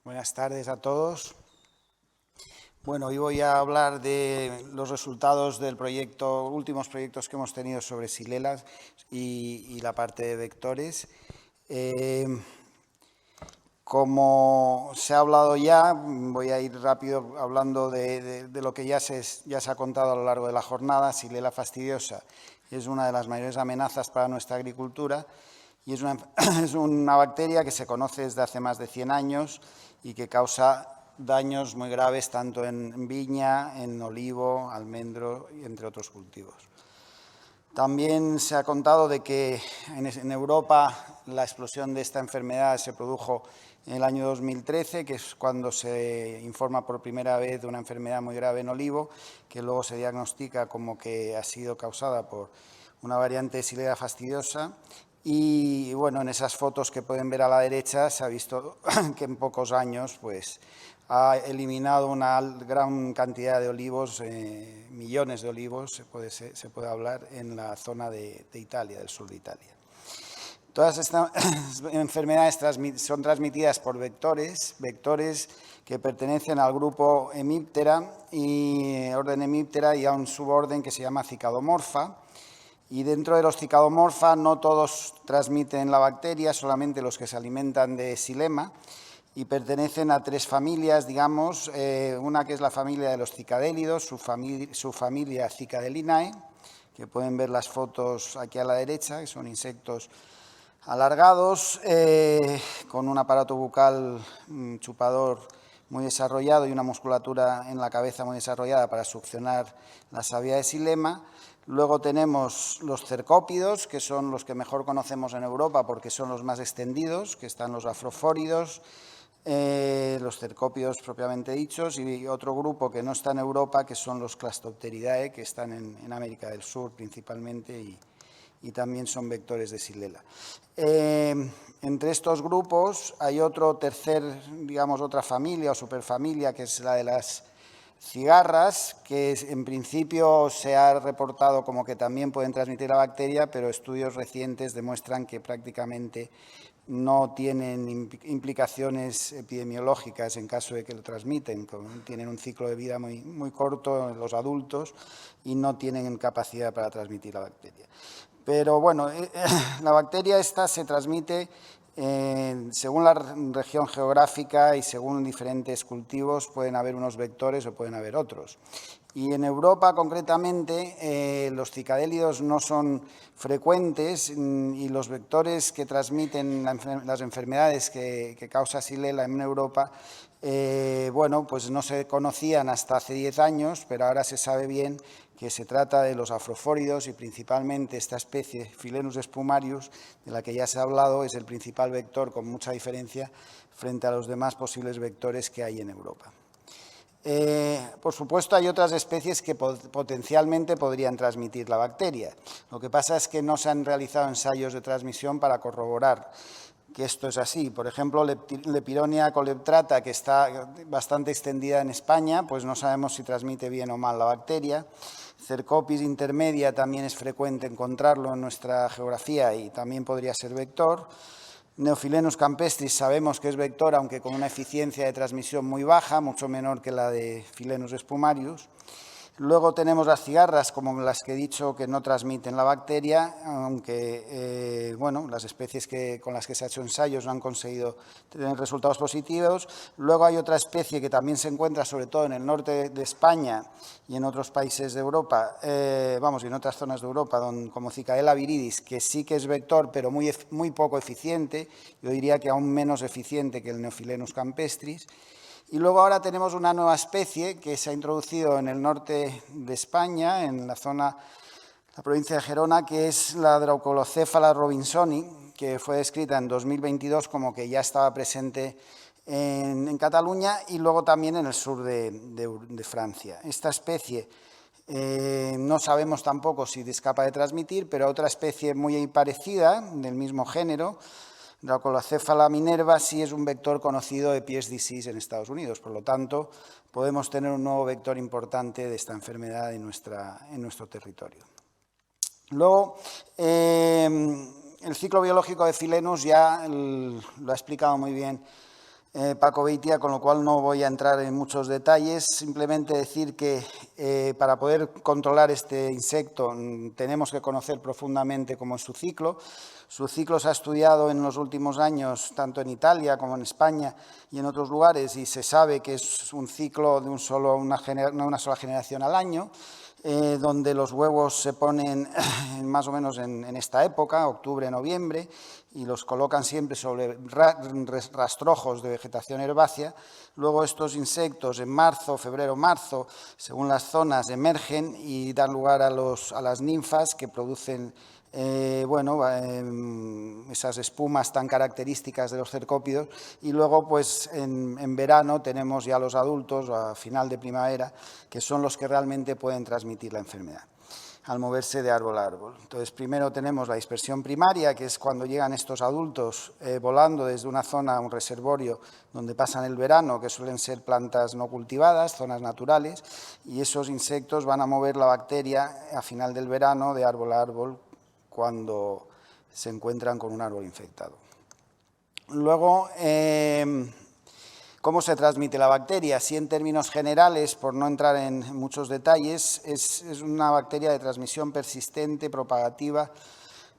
Buenas tardes a todos. Bueno, hoy voy a hablar de los resultados del proyecto, últimos proyectos que hemos tenido sobre Xylella y la parte de vectores. Como se ha hablado ya, voy a ir rápido hablando de lo que ya se ha contado a lo largo de la jornada. Xylella fastidiosa es una de las mayores amenazas para nuestra agricultura y es una bacteria que se conoce desde hace más de 100 años y que causa daños muy graves tanto en viña, en olivo, almendro y entre otros cultivos. También se ha contado de que en Europa la explosión de esta enfermedad se produjo en el año 2013, que es cuando se informa por primera vez de una enfermedad muy grave en olivo, que luego se diagnostica como que ha sido causada por una variante de Xylella fastidiosa. Y bueno, en esas fotos que pueden ver a la derecha se ha visto que en pocos años pues, ha eliminado una gran cantidad de olivos, millones de olivos, se puede hablar, en la zona de Italia, del sur de Italia. Todas estas enfermedades son transmitidas por vectores que pertenecen al grupo Hemiptera orden Hemiptera y a un suborden que se llama Cicadomorpha. Y dentro de los Cicadomorpha no todos transmiten la bacteria, solamente los que se alimentan de xilema, y pertenecen a tres familias, digamos, una que es la familia de los cicadélidos, su familia Cicadelinae, que pueden ver las fotos aquí a la derecha, que son insectos alargados, con un aparato bucal chupador muy desarrollado y una musculatura en la cabeza muy desarrollada para succionar la savia de xilema. Luego tenemos los cercópidos, que son los que mejor conocemos en Europa porque son los más extendidos, que están los afrofóridos, los cercópidos propiamente dichos, y otro grupo que no está en Europa, que son los Clastopteridae, que están en América del Sur principalmente y también son vectores de Xylella. Entre estos grupos hay otra familia o superfamilia, que es la de las cigarras, que en principio se ha reportado como que también pueden transmitir la bacteria, pero estudios recientes demuestran que prácticamente no tienen implicaciones epidemiológicas en caso de que lo transmiten. Tienen un ciclo de vida muy corto en los adultos y no tienen capacidad para transmitir la bacteria. Pero bueno, la bacteria esta se transmite según la región geográfica y según diferentes cultivos. Pueden haber unos vectores o pueden haber otros. Y en Europa, concretamente, los cicadélidos no son frecuentes y los vectores que transmiten las enfermedades que causa Xylella en Europa, bueno, pues no se conocían hasta hace 10 años, pero ahora se sabe bien que se trata de los afrofóridos y principalmente esta especie, Philenus spumarius, de la que ya se ha hablado, es el principal vector con mucha diferencia frente a los demás posibles vectores que hay en Europa. Por supuesto, hay otras especies que potencialmente podrían transmitir la bacteria. Lo que pasa es que no se han realizado ensayos de transmisión para corroborar que esto es así. Por ejemplo, Lepironia coleoptrata, que está bastante extendida en España, pues no sabemos si transmite bien o mal la bacteria. Cercopis intermedia también es frecuente encontrarlo en nuestra geografía y también podría ser vector. Neophilenus campestris sabemos que es vector, aunque con una eficiencia de transmisión muy baja, mucho menor que la de Philenus spumarius. Luego tenemos las cigarras, como las que he dicho, que no transmiten la bacteria, aunque bueno, las especies con las que se han hecho ensayos no han conseguido tener resultados positivos. Luego hay otra especie que también se encuentra sobre todo en el norte de España y en otros países de Europa, y en otras zonas de Europa, como Cicaella viridis, que sí que es vector, pero muy poco eficiente. Yo diría que aún menos eficiente que el Neophilenus campestris. Y luego ahora tenemos una nueva especie que se ha introducido en el norte de España, en la provincia de Gerona, que es la Draucolocéfala robinsoni, que fue descrita en 2022 como que ya estaba presente en Cataluña y luego también en el sur de Francia. Esta especie no sabemos tampoco si es capaz de transmitir, pero otra especie muy parecida, del mismo género, Draucolocéfala minerva, sí es un vector conocido de Pierce disease en Estados Unidos. Por lo tanto, podemos tener un nuevo vector importante de esta enfermedad en nuestro territorio. Luego, el ciclo biológico de Philenus ya lo ha explicado muy bien Paco Beitia, con lo cual no voy a entrar en muchos detalles, simplemente decir que para poder controlar este insecto tenemos que conocer profundamente cómo es su ciclo. Su ciclo se ha estudiado en los últimos años, tanto en Italia como en España y en otros lugares, y se sabe que es un ciclo de una sola generación al año, donde los huevos se ponen más o menos en esta época, octubre, noviembre, y los colocan siempre sobre rastrojos de vegetación herbácea. Luego estos insectos en marzo, febrero-marzo, según las zonas, emergen y dan lugar a las ninfas que producen esas espumas tan características de los cercópidos, y luego pues en verano tenemos ya los adultos a final de primavera, que son los que realmente pueden transmitir la enfermedad al moverse de árbol a árbol. Entonces, primero tenemos la dispersión primaria, que es cuando llegan estos adultos volando desde una zona a un reservorio donde pasan el verano, que suelen ser plantas no cultivadas, zonas naturales, y esos insectos van a mover la bacteria a final del verano de árbol a árbol cuando se encuentran con un árbol infectado. Luego, ¿cómo se transmite la bacteria? Sí, en términos generales, por no entrar en muchos detalles, es una bacteria de transmisión persistente, propagativa,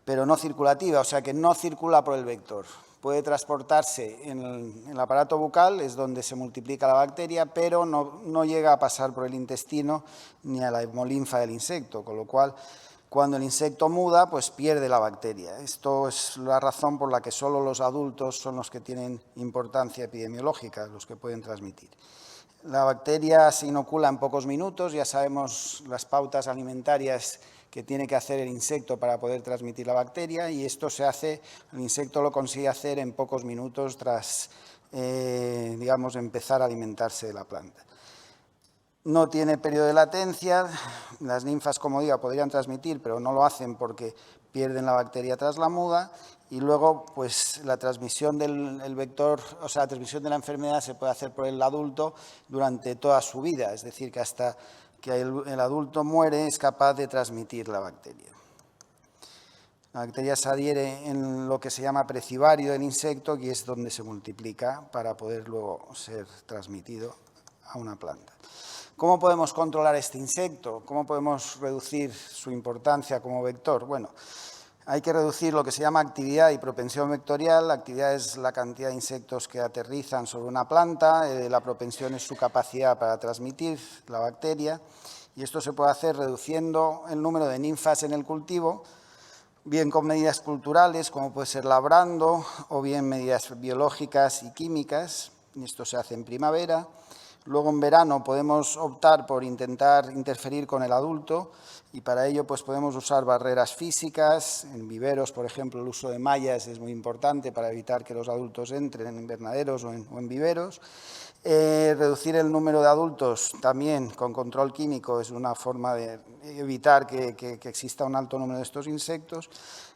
pero no circulativa, o sea que no circula por el vector. Puede transportarse en el aparato bucal, es donde se multiplica la bacteria, pero no llega a pasar por el intestino ni a la hemolinfa del insecto, con lo cual, cuando el insecto muda, pues pierde la bacteria. Esto es la razón por la que solo los adultos son los que tienen importancia epidemiológica, los que pueden transmitir. La bacteria se inocula en pocos minutos, ya sabemos las pautas alimentarias que tiene que hacer el insecto para poder transmitir la bacteria, y esto el insecto lo consigue hacer en pocos minutos tras, empezar a alimentarse de la planta. No tiene periodo de latencia, las ninfas, como digo, podrían transmitir, pero no lo hacen porque pierden la bacteria tras la muda, y luego pues la transmisión del vector, o sea, la transmisión de la enfermedad se puede hacer por el adulto durante toda su vida, es decir, que hasta que el adulto muere es capaz de transmitir la bacteria. La bacteria se adhiere en lo que se llama precivario del insecto, que es donde se multiplica para poder luego ser transmitido a una planta. ¿Cómo podemos controlar este insecto? ¿Cómo podemos reducir su importancia como vector? Bueno, hay que reducir lo que se llama actividad y propensión vectorial. La actividad es la cantidad de insectos que aterrizan sobre una planta, la propensión es su capacidad para transmitir la bacteria, y esto se puede hacer reduciendo el número de ninfas en el cultivo, bien con medidas culturales, como puede ser labrando, o bien medidas biológicas y químicas, y esto se hace en primavera. Luego, en verano, podemos optar por intentar interferir con el adulto, y para ello pues podemos usar barreras físicas. En viveros, por ejemplo, el uso de mallas es muy importante para evitar que los adultos entren en invernaderos o en viveros. Reducir el número de adultos también con control químico es una forma de evitar que exista un alto número de estos insectos.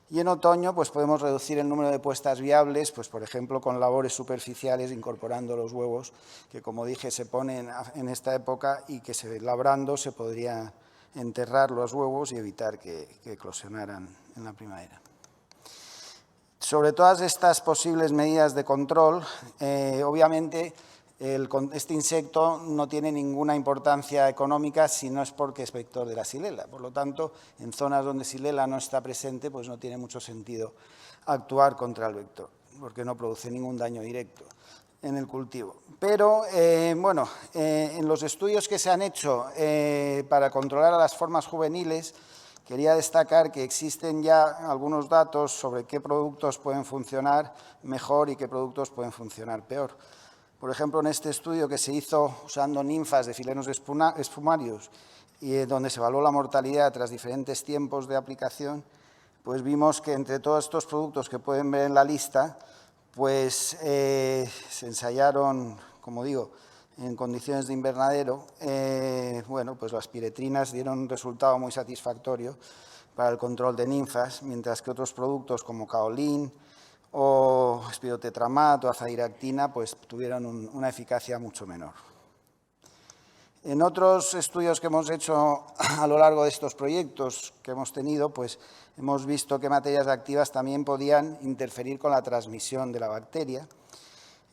Y en otoño pues podemos reducir el número de puestas viables, pues por ejemplo con labores superficiales, incorporando los huevos que, como dije, se ponen en esta época, y que labrando se podría enterrar los huevos y evitar que eclosionaran en la primavera. Sobre todas estas posibles medidas de control, obviamente este insecto no tiene ninguna importancia económica si no es porque es vector de la Xylella. Por lo tanto, en zonas donde Xylella no está presente, pues no tiene mucho sentido actuar contra el vector, porque no produce ningún daño directo en el cultivo. Pero, en los estudios que se han hecho para controlar a las formas juveniles, quería destacar que existen ya algunos datos sobre qué productos pueden funcionar mejor y qué productos pueden funcionar peor. Por ejemplo, en este estudio que se hizo usando ninfas de filenos espumarios, y donde se evaluó la mortalidad tras diferentes tiempos de aplicación, pues vimos que entre todos estos productos que pueden ver en la lista, pues se ensayaron, como digo, en condiciones de invernadero. Pues las piretrinas dieron un resultado muy satisfactorio para el control de ninfas, mientras que otros productos como caolín o espirotetramat o azadiractina pues tuvieron una eficacia mucho menor. En otros estudios que hemos hecho a lo largo de estos proyectos que hemos tenido, pues hemos visto que materias activas también podían interferir con la transmisión de la bacteria.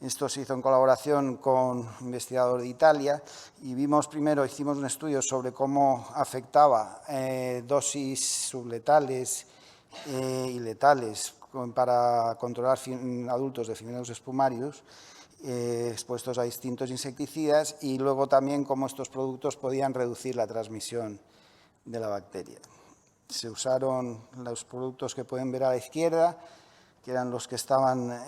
Esto se hizo en colaboración con un investigador de Italia y hicimos un estudio sobre cómo afectaba dosis subletales y letales para controlar adultos de filenos espumarius expuestos a distintos insecticidas, y luego también cómo estos productos podían reducir la transmisión de la bacteria. Se usaron los productos que pueden ver a la izquierda, que eran los que estaban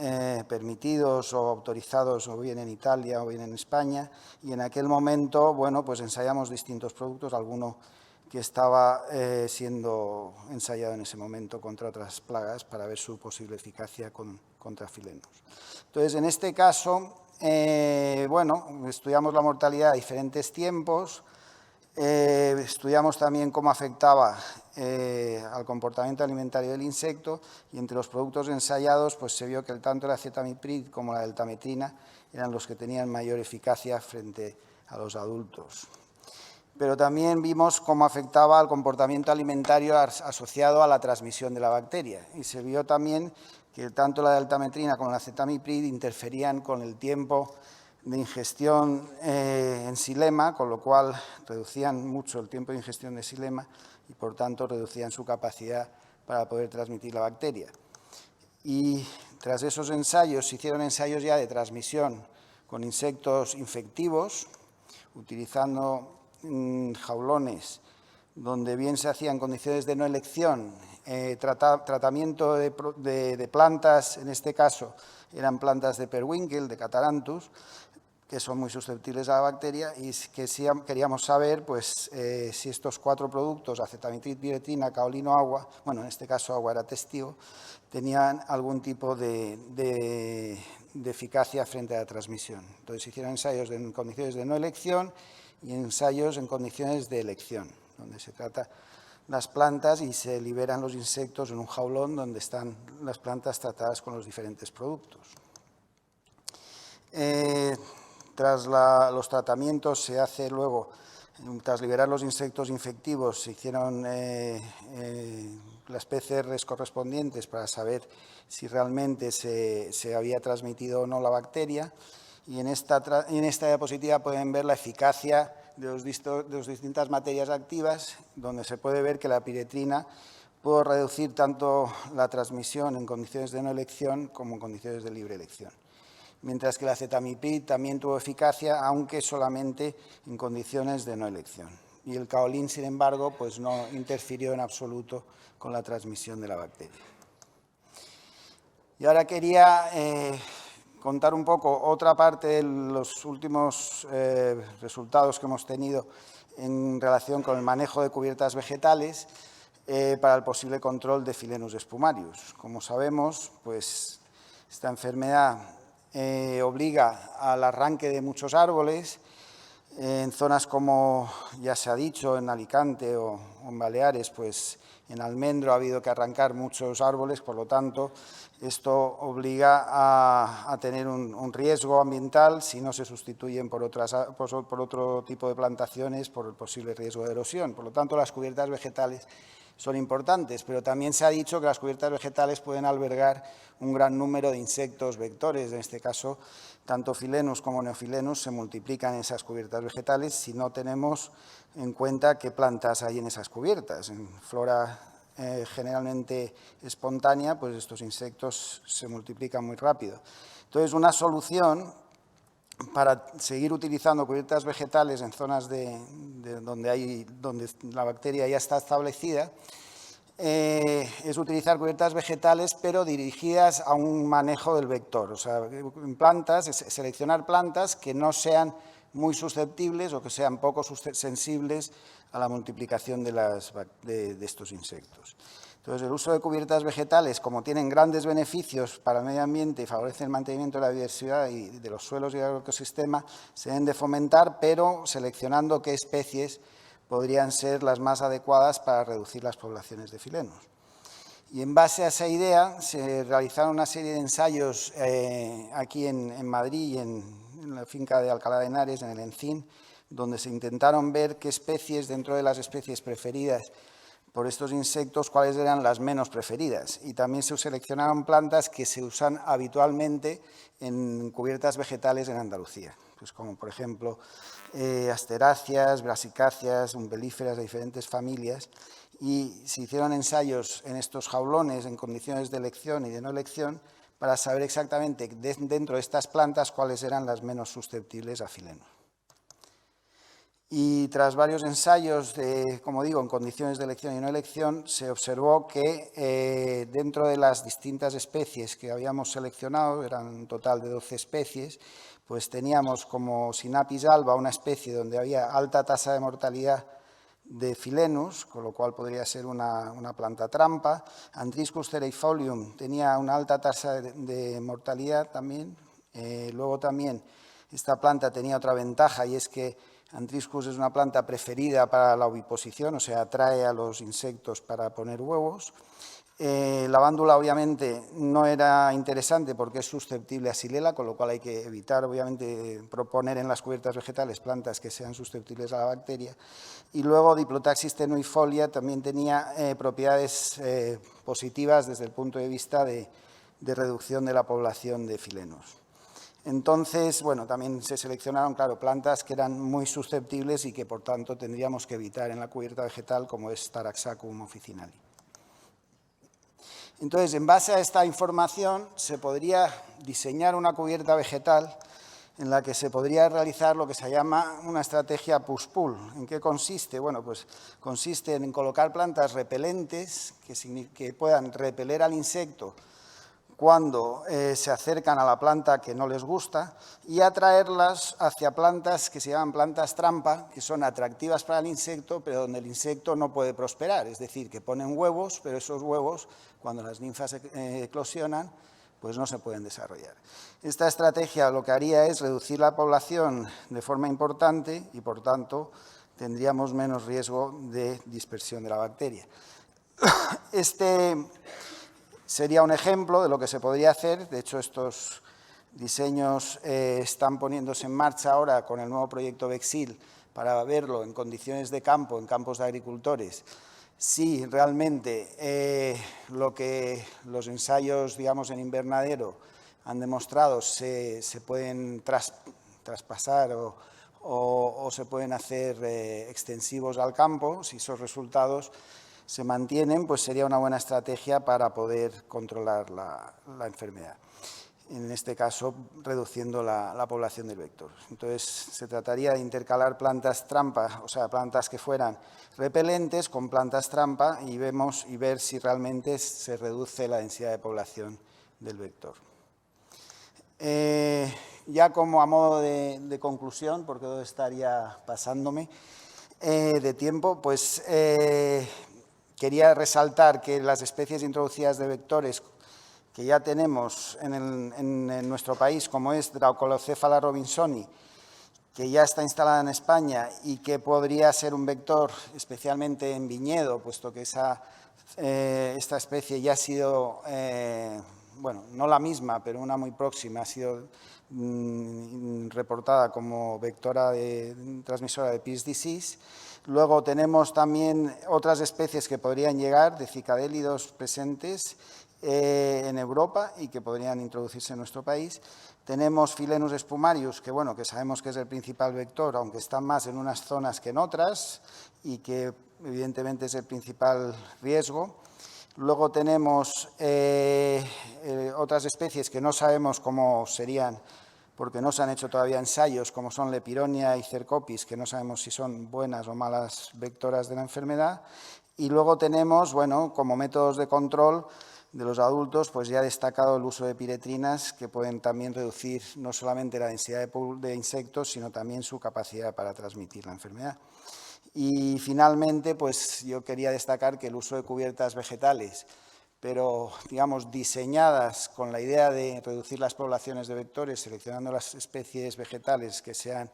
permitidos o autorizados o bien en Italia o bien en España, y en aquel momento, bueno, pues ensayamos distintos productos, alguno que estaba siendo ensayado en ese momento contra otras plagas para ver su posible eficacia contra filenos. Entonces, en este caso, bueno, estudiamos la mortalidad a diferentes tiempos, estudiamos también cómo afectaba al comportamiento alimentario del insecto, y entre los productos ensayados pues se vio que tanto el acetamiprid como la deltametrina eran los que tenían mayor eficacia frente a los adultos. Pero también vimos cómo afectaba al comportamiento alimentario asociado a la transmisión de la bacteria, y se vio también que tanto la deltametrina como el acetamiprid interferían con el tiempo de ingestión en xilema, con lo cual reducían mucho el tiempo de ingestión de xilema y, por tanto, reducían su capacidad para poder transmitir la bacteria. Y tras esos ensayos, se hicieron ensayos ya de transmisión con insectos infectivos, utilizando jaulones donde bien se hacían condiciones de no elección, tratamiento de plantas, en este caso eran plantas de Periwinkle, de Catharanthus, que son muy susceptibles a la bacteria, y que sí queríamos saber pues, si estos 4 productos, acetamiprid, piretrina, caolino, agua, bueno, en este caso agua era testigo, tenían algún tipo de eficacia frente a la transmisión. Entonces se hicieron ensayos en condiciones de no elección y ensayos en condiciones de elección, donde se trata las plantas y se liberan los insectos en un jaulón donde están las plantas tratadas con los diferentes productos. Tras los tratamientos se hace luego, tras liberar los insectos infectivos, se hicieron las PCRs correspondientes para saber si realmente se había transmitido o no la bacteria, y en esta diapositiva pueden ver la eficacia de las distintas materias activas, donde se puede ver que la piretrina pudo reducir tanto la transmisión en condiciones de no elección como en condiciones de libre elección, mientras que la acetamiprid también tuvo eficacia, aunque solamente en condiciones de no elección. Y el caolín, sin embargo, pues no interfirió en absoluto con la transmisión de la bacteria. Y ahora quería contar un poco otra parte de los últimos resultados que hemos tenido en relación con el manejo de cubiertas vegetales para el posible control de Filenus espumarius. Como sabemos, pues esta enfermedad obliga al arranque de muchos árboles en zonas como ya se ha dicho, en Alicante o en Baleares, pues en Almendro ha habido que arrancar muchos árboles, por lo tanto, esto obliga a tener un riesgo ambiental si no se sustituyen por otro tipo de plantaciones por el posible riesgo de erosión. Por lo tanto, las cubiertas vegetales son importantes, pero también se ha dicho que las cubiertas vegetales pueden albergar un gran número de insectos vectores. En este caso, tanto Filenus como Neofilenus se multiplican en esas cubiertas vegetales si no tenemos en cuenta qué plantas hay en esas cubiertas. En flora generalmente espontánea, pues estos insectos se multiplican muy rápido. Entonces, una solución para seguir utilizando cubiertas vegetales en zonas donde la bacteria ya está establecida es utilizar cubiertas vegetales, pero dirigidas a un manejo del vector. O sea, seleccionar plantas que no sean muy susceptibles o que sean poco sensibles a la multiplicación de estos insectos. Entonces, el uso de cubiertas vegetales, como tienen grandes beneficios para el medio ambiente y favorecen el mantenimiento de la biodiversidad y de los suelos y del ecosistema, se deben de fomentar, pero seleccionando qué especies podrían ser las más adecuadas para reducir las poblaciones de filenos. Y en base a esa idea se realizaron una serie de ensayos aquí en Madrid y en la finca de Alcalá de Henares, en el Encín, donde se intentaron ver qué especies, dentro de las especies preferidas por estos insectos cuáles eran las menos preferidas. Y también se seleccionaron plantas que se usan habitualmente en cubiertas vegetales en Andalucía, pues como por ejemplo asteráceas, brasicáceas, umbelíferas de diferentes familias, y se hicieron ensayos en estos jaulones en condiciones de elección y de no elección para saber exactamente dentro de estas plantas cuáles eran las menos susceptibles a filenos. Y tras varios ensayos, como digo, en condiciones de elección y no elección, se observó que dentro de las distintas especies que habíamos seleccionado, eran un total de 12 especies, pues teníamos como Sinapis alba una especie donde había alta tasa de mortalidad de Filenus, con lo cual podría ser una planta trampa. Andriscus cereifolium tenía una alta tasa de mortalidad también. Luego también esta planta tenía otra ventaja, y es que Andriscus es una planta preferida para la oviposición, o sea, atrae a los insectos para poner huevos. La vándula obviamente no era interesante porque es susceptible a Xylella, con lo cual hay que evitar obviamente proponer en las cubiertas vegetales plantas que sean susceptibles a la bacteria. Y luego Diplotaxis tenuifolia también tenía propiedades positivas desde el punto de vista de reducción de la población de filenos. Entonces, bueno, también se seleccionaron, claro, plantas que eran muy susceptibles y que, por tanto, tendríamos que evitar en la cubierta vegetal, como es Taraxacum officinale. Entonces, en base a esta información, se podría diseñar una cubierta vegetal en la que se podría realizar lo que se llama una estrategia push-pull. ¿En qué consiste? Bueno, pues consiste en colocar plantas repelentes que puedan repeler al insecto cuando se acercan a la planta que no les gusta, y atraerlas hacia plantas que se llaman plantas trampa, que son atractivas para el insecto, pero donde el insecto no puede prosperar, es decir, que ponen huevos, pero esos huevos, cuando las ninfas eclosionan, pues no se pueden desarrollar. Esta estrategia lo que haría es reducir la población de forma importante y, por tanto, tendríamos menos riesgo de dispersión de la bacteria. Este sería un ejemplo de lo que se podría hacer. De hecho, estos diseños están poniéndose en marcha ahora con el nuevo proyecto Vexil para verlo en condiciones de campo, en campos de agricultores, si realmente lo que los ensayos, digamos, en invernadero han demostrado se pueden traspasar o se pueden hacer extensivos al campo. Si esos resultados se mantienen, pues sería una buena estrategia para poder controlar la enfermedad. En este caso, reduciendo la población del vector. Entonces, se trataría de intercalar plantas trampa, o sea, plantas que fueran repelentes con plantas trampa, y ver si realmente se reduce la densidad de población del vector. Ya como a modo de conclusión, porque todo estaría pasándome de tiempo, pues quería resaltar que las especies introducidas de vectores que ya tenemos en nuestro país, como es Dracolocephala robinsoni, que ya está instalada en España y que podría ser un vector especialmente en viñedo, puesto que esta especie ya ha sido, bueno, no la misma, pero una muy próxima, ha sido reportada como vectora transmisora de Pierce disease. Luego tenemos también otras especies que podrían llegar, de cicadélidos presentes en Europa y que podrían introducirse en nuestro país. Tenemos Filenus spumarius, que, bueno, que sabemos que es el principal vector, aunque está más en unas zonas que en otras, y que evidentemente es el principal riesgo. Luego tenemos otras especies que no sabemos cómo serían, porque no se han hecho todavía ensayos, como son Lepironia y Cercopis, que no sabemos si son buenas o malas vectoras de la enfermedad. Y luego tenemos, bueno, como métodos de control de los adultos, pues ya ha destacado el uso de piretrinas, que pueden también reducir no solamente la densidad de insectos, sino también su capacidad para transmitir la enfermedad. Y finalmente, pues yo quería destacar que el uso de cubiertas vegetales, pero digamos diseñadas con la idea de reducir las poblaciones de vectores, seleccionando las especies vegetales que sean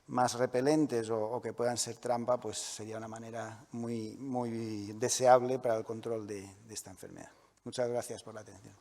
más repelentes o que puedan ser trampa, pues sería una manera muy deseable para el control de esta enfermedad. Muchas gracias por la atención.